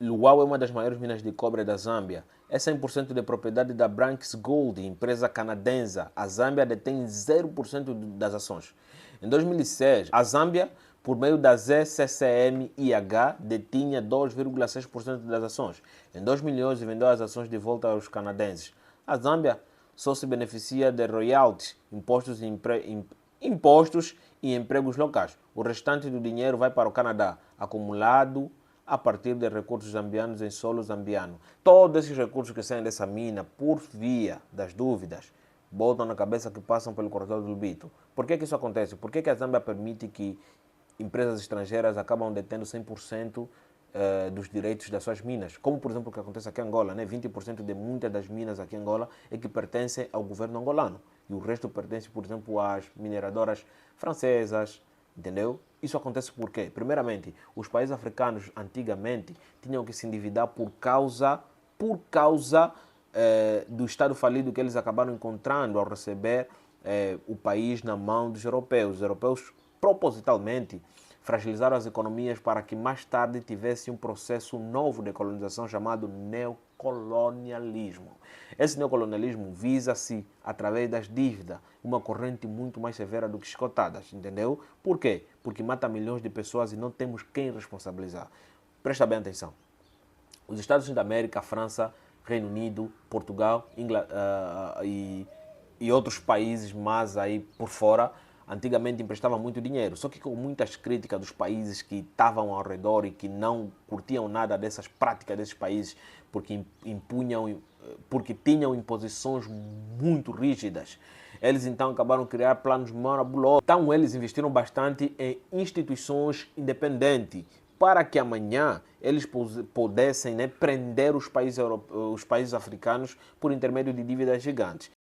Luau é uma das maiores minas de cobre da Zâmbia. É 100% de propriedade da Branks Gold, empresa canadense. A Zâmbia detém 0% das ações. Em 2006, a Zâmbia, por meio da ZCCM-IH, detinha 2,6% das ações. Em 2011, vendeu as ações de volta aos canadenses. A Zâmbia só se beneficia de royalties, impostos e empregos locais. O restante do dinheiro vai para o Canadá, acumulado a partir de recursos zambianos em solo zambiano. Todos esses recursos que saem dessa mina, por via das dúvidas, botam na cabeça que passam pelo corredor do Lubito. Por que isso acontece? Por que a Zâmbia permite que empresas estrangeiras acabam detendo 100% dos direitos das suas minas? Como, por exemplo, o que acontece aqui em Angola, né? 20% de muitas das minas aqui em Angola é que pertencem ao governo angolano. E o resto pertence, por exemplo, às mineradoras francesas, entendeu? Isso acontece por quê? Primeiramente, os países africanos antigamente tinham que se endividar por causa do estado falido que eles acabaram encontrando ao receber o país na mão dos europeus. Os europeus propositalmente fragilizaram as economias para que mais tarde tivesse um processo novo de colonização chamado neocolonialismo. Esse neocolonialismo visa-se, através das dívidas, uma corrente muito mais severa do que esgotadas, entendeu? Por quê? Porque mata milhões de pessoas e não temos quem responsabilizar. Presta bem atenção. Os Estados Unidos da América, a França, Reino Unido, Portugal e outros países mais aí por fora, antigamente emprestavam muito dinheiro, só que com muitas críticas dos países que estavam ao redor e que não curtiam nada dessas práticas desses países, porque tinham imposições muito rígidas. Eles então acabaram de criar planos maravilhosos. Então eles investiram bastante em instituições independentes, para que amanhã eles pudessem, né, prender os países africanos por intermédio de dívidas gigantes.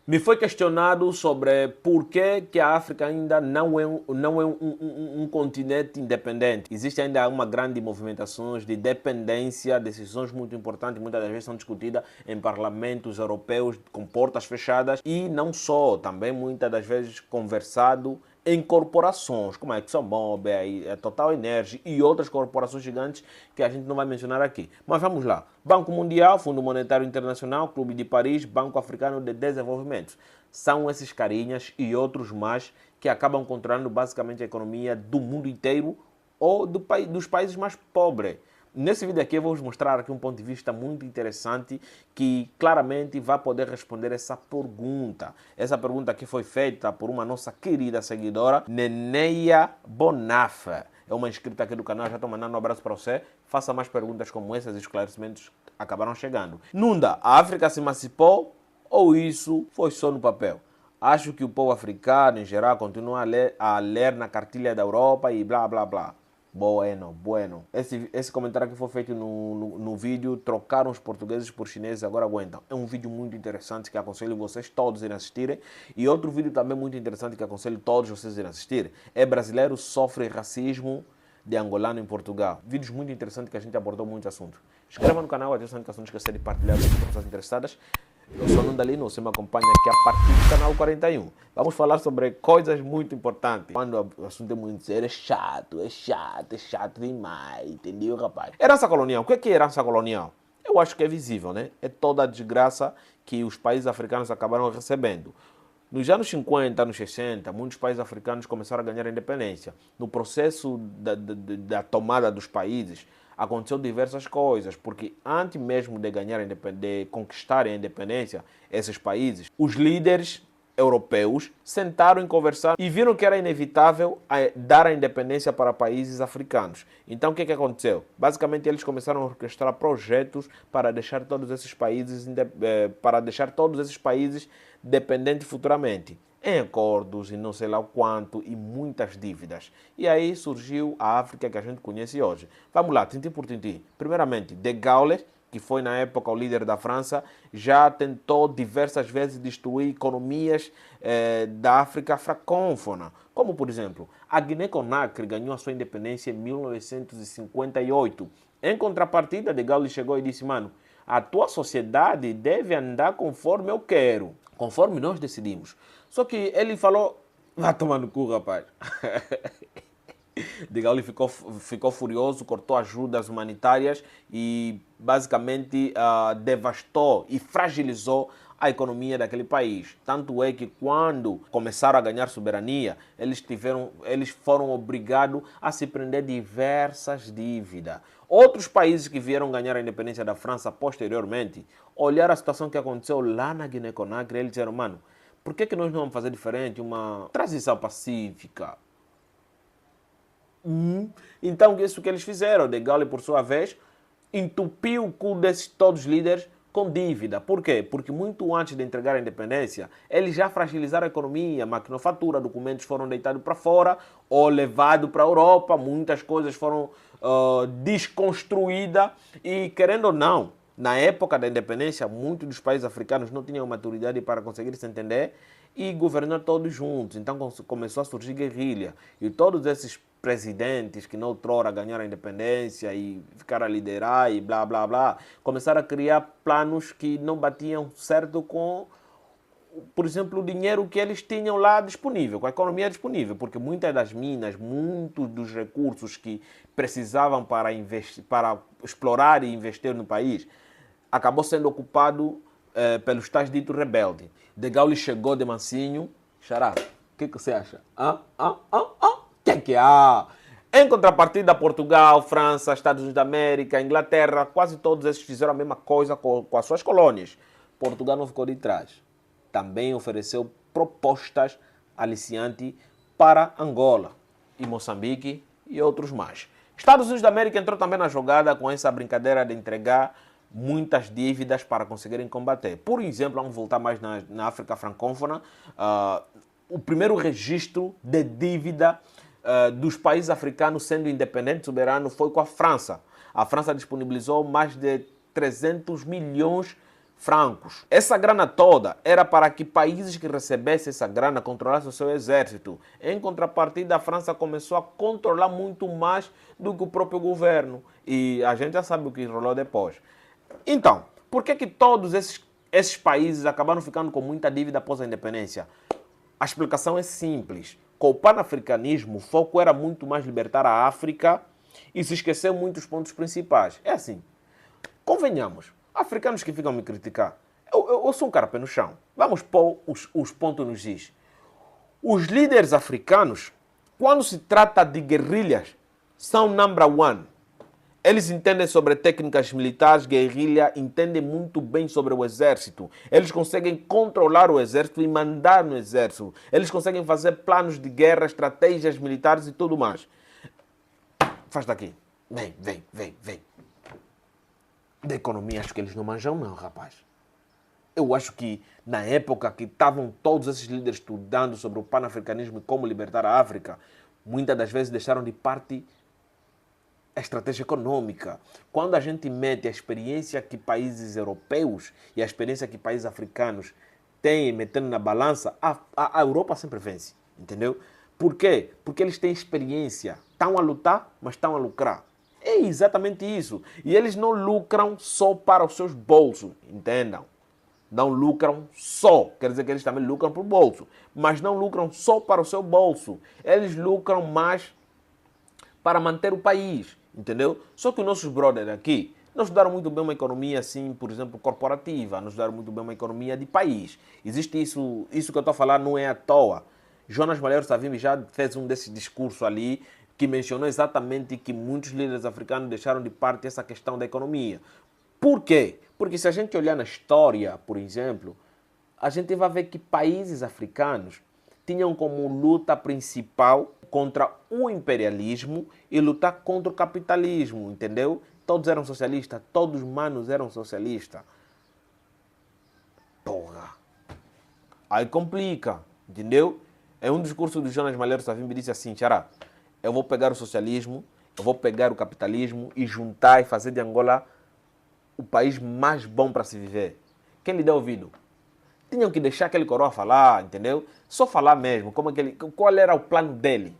Me foi questionado sobre por que a África ainda não é um continente independente. Existe ainda uma grande movimentação de dependência, decisões muito importantes, muitas das vezes são discutidas em parlamentos europeus com portas fechadas e não só, também muitas das vezes conversado em corporações, como a ExxonMobil, a Total Energy e outras corporações gigantes que a gente não vai mencionar aqui. Mas vamos lá. Banco Mundial, Fundo Monetário Internacional, Clube de Paris, Banco Africano de Desenvolvimento. São esses carinhas e outros mais que acabam controlando basicamente a economia do mundo inteiro ou dos países mais pobres. Nesse vídeo aqui eu vou vos mostrar aqui um ponto de vista muito interessante que claramente vai poder responder essa pergunta. Essa pergunta aqui foi feita por uma nossa querida seguidora, Neneia Bonafé. É uma inscrita aqui do canal, já estou mandando um abraço para você. Faça mais perguntas como essas e esclarecimentos acabaram chegando. Nunda, a África se emancipou ou isso foi só no papel? Acho que o povo africano em geral continua a ler na cartilha da Europa e blá blá blá. Bueno. Esse comentário aqui foi feito no vídeo Trocaram os portugueses por chineses, agora aguentam. É um vídeo muito interessante que aconselho vocês todos a irem assistirem. E outro vídeo também muito interessante que aconselho todos vocês a irem assistir. É Brasileiro sofre racismo de angolano em Portugal. Vídeos muito interessantes que a gente abordou muitos assuntos. Inscreva no canal, atenção que não esquecer de partilhar com as pessoas interessadas. Eu sou Nundalino, você me acompanha aqui a partir do canal 41. Vamos falar sobre coisas muito importantes. Quando o assunto é muito sério, é chato demais, entendeu, rapaz? Herança colonial. O que é herança colonial? Eu acho que é visível, né? É toda a desgraça que os países africanos acabaram recebendo. Nos anos 50, anos 60, muitos países africanos começaram a ganhar independência. No processo da tomada dos países, aconteceu diversas coisas, porque antes mesmo de conquistarem a independência, esses países, os líderes europeus sentaram e conversaram e viram que era inevitável dar a independência para países africanos. Então o que aconteceu? Basicamente eles começaram a orquestrar projetos para deixar todos esses países dependentes futuramente, em acordos e não sei lá o quanto e muitas dívidas. E aí surgiu a África que a gente conhece hoje. Vamos lá, tintim por tintim. Primeiramente, De Gaulle, que foi na época o líder da França, já tentou diversas vezes destruir economias da África francófona. Como, por exemplo, a Guiné-Conakry ganhou a sua independência em 1958. Em contrapartida, De Gaulle chegou e disse, mano, a tua sociedade deve andar conforme eu quero, conforme nós decidimos. Só que ele falou, Vai tomar no cu, rapaz. De Gaulle ficou furioso, cortou ajudas humanitárias e basicamente devastou e fragilizou a economia daquele país. Tanto é que quando começaram a ganhar soberania, eles foram obrigados a se prender diversas dívidas. Outros países que vieram ganhar a independência da França posteriormente, olharam a situação que aconteceu lá na Guiné-Conakry e eles disseram, mano, por que nós não vamos fazer diferente uma transição pacífica? Então, isso que eles fizeram. De Gaulle, por sua vez, entupiu o cu desses todos os líderes com dívida. Por quê? Porque muito antes de entregar a independência, eles já fragilizaram a economia, maquinofatura, documentos foram deitados para fora ou levados para a Europa, muitas coisas foram desconstruídas e, querendo ou não, na época da independência, muitos dos países africanos não tinham maturidade para conseguir se entender e governar todos juntos. Então começou a surgir guerrilha. E todos esses presidentes que noutrora ganharam a independência e ficaram a liderar e blá blá blá, começaram a criar planos que não batiam certo com, por exemplo, o dinheiro que eles tinham lá disponível, com a economia disponível, porque muitas das minas, muitos dos recursos que precisavam para explorar e investir no país, acabou sendo ocupado pelos tais ditos rebeldes. De Gaulle chegou de mansinho, xará, o que você acha? Que há? Em contrapartida, Portugal, França, Estados Unidos da América, Inglaterra, quase todos esses fizeram a mesma coisa com as suas colônias. Portugal não ficou de trás. Também ofereceu propostas aliciantes para Angola e Moçambique e outros mais. Estados Unidos da América entrou também na jogada com essa brincadeira de entregar muitas dívidas para conseguirem combater. Por exemplo, vamos voltar mais na África francófona, o primeiro registro de dívida dos países africanos sendo independente e soberano foi com a França. A França disponibilizou mais de 300 milhões francos. Essa grana toda era para que países que recebessem essa grana controlassem o seu exército. Em contrapartida, a França começou a controlar muito mais do que o próprio governo. E a gente já sabe o que rolou depois. Então, por que todos esses países acabaram ficando com muita dívida após a independência? A explicação é simples. Com o panafricanismo, o foco era muito mais libertar a África e se esqueceu muitos pontos principais. É assim, convenhamos, africanos que ficam me criticar, eu sou um cara pé no chão. Vamos pôr os pontos nos is. Os líderes africanos, quando se trata de guerrilhas, são number one. Eles entendem sobre técnicas militares, guerrilha, entendem muito bem sobre o exército. Eles conseguem controlar o exército e mandar no exército. Eles conseguem fazer planos de guerra, estratégias militares e tudo mais. Faz daqui. Vem. Da economia, acho que eles não manjam não, rapaz. Eu acho que na época que estavam todos esses líderes estudando sobre o panafricanismo e como libertar a África, muitas das vezes deixaram de parte a estratégia econômica. Quando a gente mete a experiência que países europeus e a experiência que países africanos têm metendo na balança, a Europa sempre vence, entendeu? Por quê? Porque eles têm experiência. Estão a lutar, mas estão a lucrar. É exatamente isso. E eles não lucram só para os seus bolsos, entendam? Não lucram só, quer dizer que eles também lucram para o bolso, mas não lucram só para o seu bolso. Eles lucram mais para manter o país, entendeu? Só que os nossos brothers aqui não estudaram muito bem uma economia assim, por exemplo, corporativa, não estudaram muito bem uma economia de país. Existe isso que eu estou a falar não é à toa. Jonas Malheiro Savimbi já fez um desses discursos ali que mencionou exatamente que muitos líderes africanos deixaram de parte essa questão da economia. Por quê? Porque se a gente olhar na história, por exemplo, a gente vai ver que países africanos tinham como luta principal contra o imperialismo e lutar contra o capitalismo, entendeu? Todos eram socialistas, todos os manos eram socialistas. Porra! Aí complica, entendeu? É um discurso do Jonas Malheiro Savimbi disse assim, Xará, eu vou pegar o socialismo, eu vou pegar o capitalismo e juntar e fazer de Angola o país mais bom para se viver. Quem lhe deu ouvido? Tinham que deixar aquele coroa falar, entendeu? Só falar mesmo, qual era o plano dele.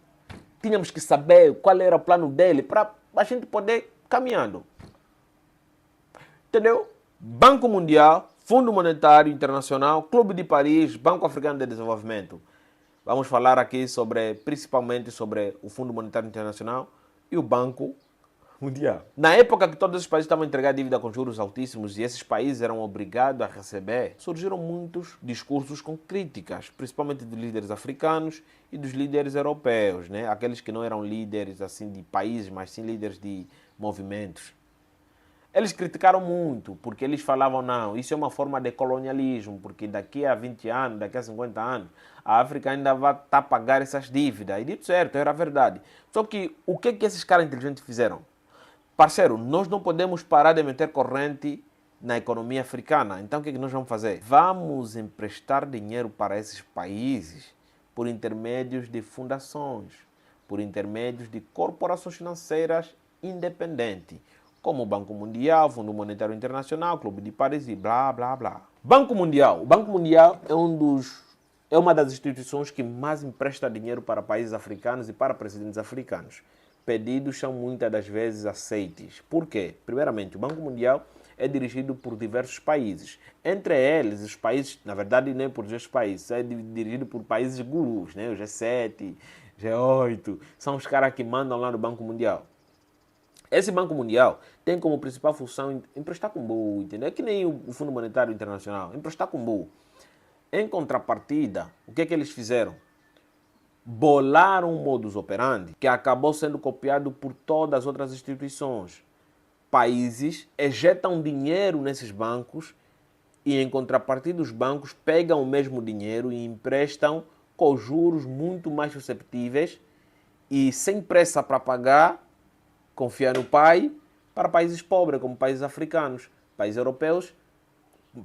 Tínhamos que saber qual era o plano dele para a gente poder caminhando. Entendeu? Banco Mundial, Fundo Monetário Internacional, Clube de Paris, Banco Africano de Desenvolvimento. Vamos falar aqui principalmente sobre o Fundo Monetário Internacional e o Banco Mundial. Na época que todos os países estavam a entregar dívida com juros altíssimos e esses países eram obrigados a receber, surgiram muitos discursos com críticas, principalmente dos líderes africanos e dos líderes europeus, né? Aqueles que não eram líderes assim de países, mas sim líderes de movimentos. Eles criticaram muito, porque eles falavam, não, isso é uma forma de colonialismo, porque daqui a 20 anos, daqui a 50 anos, a África ainda vai estar a pagar essas dívidas. E dito certo, era verdade. Só que o que esses caras inteligentes fizeram? Parceiro, nós não podemos parar de meter corrente na economia africana. Então o que nós vamos fazer? Vamos emprestar dinheiro para esses países por intermédios de fundações, por intermédios de corporações financeiras independentes, como o Banco Mundial, Fundo Monetário Internacional, Clube de Paris e blá, blá, blá. Banco Mundial. O Banco Mundial é uma das instituições que mais empresta dinheiro para países africanos e para presidentes africanos. Pedidos são muitas das vezes aceites. Por quê? Primeiramente, o Banco Mundial é dirigido por diversos países. Entre eles, os países, na verdade, nem por diversos países, é dirigido por países gurus, né? O G7, G8, são os caras que mandam lá no Banco Mundial. Esse Banco Mundial tem como principal função emprestar com boa, entendeu? É que nem o Fundo Monetário Internacional, emprestar com boa. Em contrapartida, o que eles fizeram? Bolaram um modus operandi que acabou sendo copiado por todas as outras instituições. Países ejetam dinheiro nesses bancos e, em contrapartida, os bancos pegam o mesmo dinheiro e emprestam com juros muito mais susceptíveis e sem pressa para pagar, confia no pai, para países pobres, como países africanos, países europeus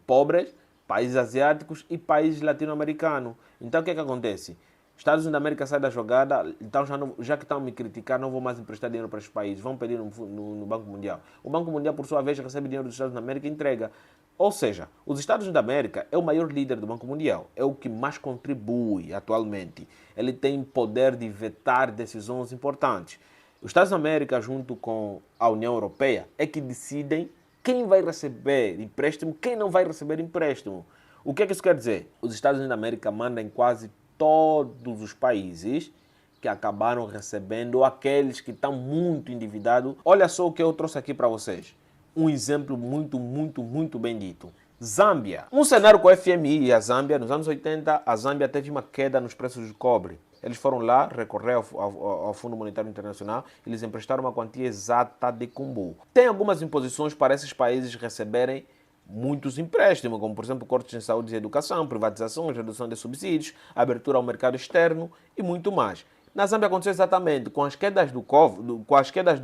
pobres, países asiáticos e países latino-americanos. Então o que acontece? Estados Unidos da América sai da jogada, então já que estão a me criticar, não vou mais emprestar dinheiro para os países, vão pedir no Banco Mundial. O Banco Mundial, por sua vez, recebe dinheiro dos Estados Unidos da América e entrega. Ou seja, os Estados Unidos da América é o maior líder do Banco Mundial, é o que mais contribui atualmente. Ele tem poder de vetar decisões importantes. Os Estados Unidos da América, junto com a União Europeia, é que decidem quem vai receber empréstimo, quem não vai receber empréstimo. O que isso quer dizer? Os Estados Unidos da América mandam em quase todos os países que acabaram recebendo, ou aqueles que estão muito endividados. Olha só o que eu trouxe aqui para vocês. Um exemplo muito bem dito. Zâmbia. Um cenário com o FMI e a Zâmbia, nos anos 80, a Zâmbia teve uma queda nos preços de cobre. Eles foram lá recorrer ao Fundo Monetário Internacional, eles emprestaram uma quantia exata de combo. Tem algumas imposições para esses países receberem muitos empréstimos, como por exemplo cortes em saúde e educação, privatizações, redução de subsídios, abertura ao mercado externo e muito mais. Na Zâmbia aconteceu exatamente, com as quedas do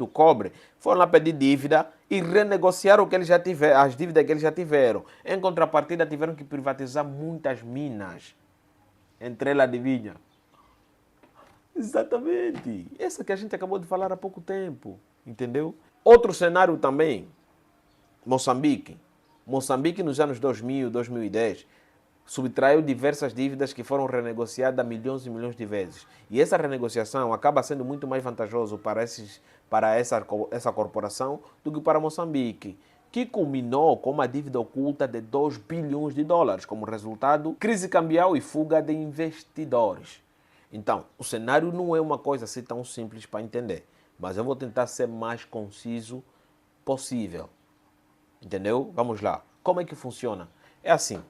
cobre, foram lá pedir dívida e renegociaram o que eles já tiveram, as dívidas que eles já tiveram. Em contrapartida, tiveram que privatizar muitas minas. Entre elas, adivinha? Exatamente. Essa que a gente acabou de falar há pouco tempo, entendeu? Outro cenário também, Moçambique. Moçambique nos anos 2000, 2010, subtraiu diversas dívidas que foram renegociadas milhões e milhões de vezes. E essa renegociação acaba sendo muito mais vantajoso para essa corporação do que para Moçambique, que culminou com uma dívida oculta de 2 bilhões de dólares, como resultado, crise cambial e fuga de investidores. Então, o cenário não é uma coisa assim tão simples para entender, mas eu vou tentar ser mais conciso possível. Entendeu? Vamos lá. Como é que funciona? É assim.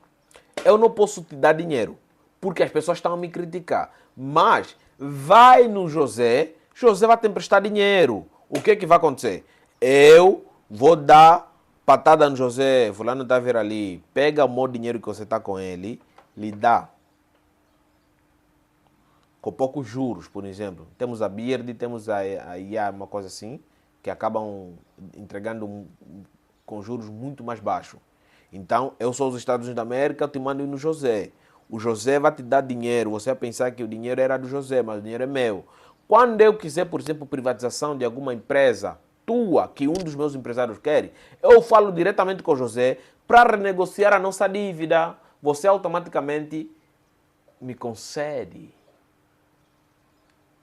Eu não posso te dar dinheiro, porque as pessoas estão a me criticar. Mas vai no José, José vai te emprestar dinheiro. O que vai acontecer? Eu vou dar patada no José, fulano está a vir ali, pega o meu dinheiro que você está com ele, lhe dá. Com poucos juros, por exemplo. Temos a Beard, temos a IA, uma coisa assim, que acabam entregando com juros muito mais baixos. Então, eu sou os Estados Unidos da América, eu te mando ir no José. O José vai te dar dinheiro, você vai pensar que o dinheiro era do José, mas o dinheiro é meu. Quando eu quiser, por exemplo, privatização de alguma empresa tua, que um dos meus empresários quer, eu falo diretamente com o José para renegociar a nossa dívida. Você automaticamente me concede,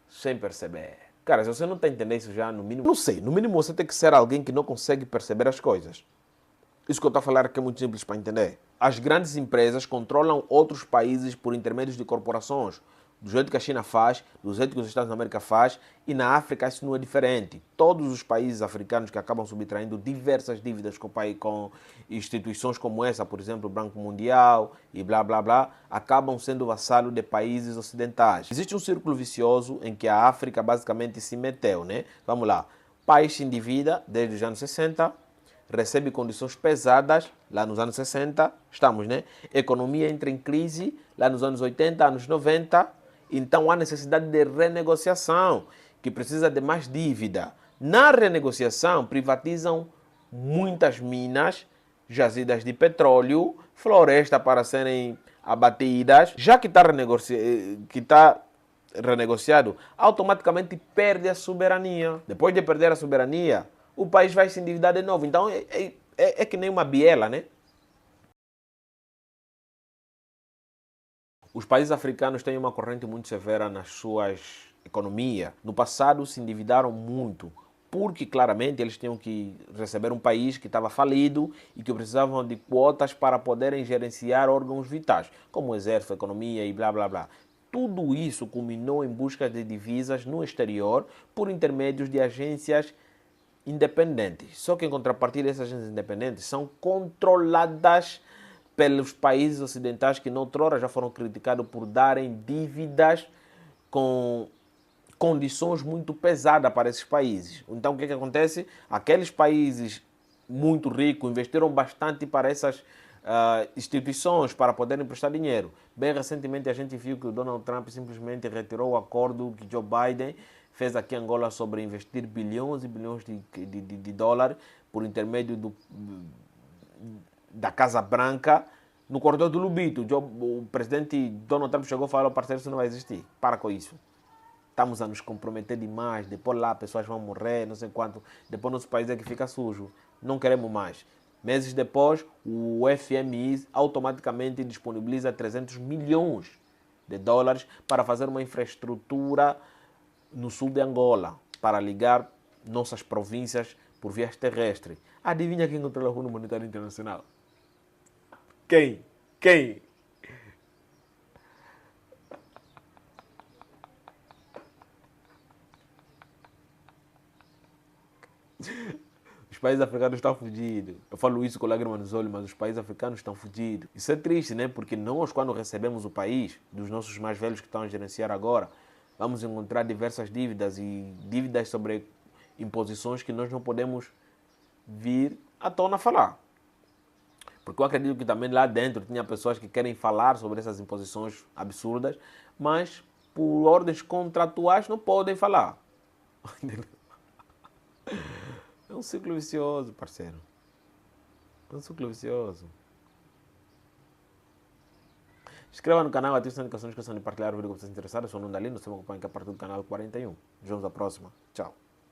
sem perceber. Cara, se você não está entendendo isso já, no mínimo... Não sei, no mínimo você tem que ser alguém que não consegue perceber as coisas. Isso que eu estou a falar aqui é muito simples para entender. As grandes empresas controlam outros países por intermédio de corporações, do jeito que a China faz, do jeito que os Estados Unidos da América faz, e na África isso não é diferente. Todos os países africanos que acabam subtraindo diversas dívidas com instituições como essa, por exemplo, o Banco Mundial e blá blá blá, acabam sendo vassalos de países ocidentais. Existe um círculo vicioso em que a África basicamente se meteu, né? Vamos lá. O país se endivida desde os anos 60, recebe condições pesadas lá nos anos 60, estamos, né? Economia entra em crise lá nos anos 80, anos 90, então há necessidade de renegociação, que precisa de mais dívida. Na renegociação, privatizam muitas minas, jazidas de petróleo, floresta para serem abatidas. Já que está renegociado, automaticamente perde a soberania. Depois de perder a soberania, o país vai se endividar de novo. Então é que nem uma biela, né? Os países africanos têm uma corrente muito severa nas suas economias. No passado se endividaram muito, porque claramente eles tinham que receber um país que estava falido e que precisavam de quotas para poderem gerenciar órgãos vitais, como o exército, a economia e blá blá blá. Tudo isso culminou em busca de divisas no exterior por intermédios de agências independentes. Só que em contrapartida, essas agências independentes são controladas pelos países ocidentais que noutrora já foram criticados por darem dívidas com condições muito pesadas para esses países. Então o que acontece? Aqueles países muito ricos investiram bastante para essas instituições para poderem prestar dinheiro. Bem recentemente a gente viu que o Donald Trump simplesmente retirou o acordo que Joe Biden fez aqui em Angola sobre investir bilhões e bilhões de dólares por intermédio da Casa Branca no corredor do Lubito. O presidente Donald Trump chegou e falou: parceiro, isso não vai existir. Para com isso. Estamos a nos comprometer demais. Depois lá pessoas vão morrer, não sei quanto. Depois nosso país é que fica sujo. Não queremos mais. Meses depois, o FMI automaticamente disponibiliza 300 milhões de dólares para fazer uma infraestrutura no sul de Angola, para ligar nossas províncias por vias terrestres. Adivinha quem controla o Fundo Monetário Internacional? Quem? Quem? Os países africanos estão fugidos. Eu falo isso com lágrimas nos olhos, mas os países africanos estão fugidos. Isso é triste, né? Porque nós, quando recebemos o país, dos nossos mais velhos que estão a gerenciar agora, vamos encontrar diversas dívidas e dívidas sobre imposições que nós não podemos vir à tona falar. Porque eu acredito que também lá dentro tinha pessoas que querem falar sobre essas imposições absurdas, mas por ordens contratuais não podem falar. É um ciclo vicioso, parceiro. É um ciclo vicioso. Inscreva no canal, ative as notificações, esqueçam de partilhar o vídeo com vocês interessados. Eu sou o Nundalino, você me acompanha aqui a partir do canal 41. Nos vemos na próxima. Tchau.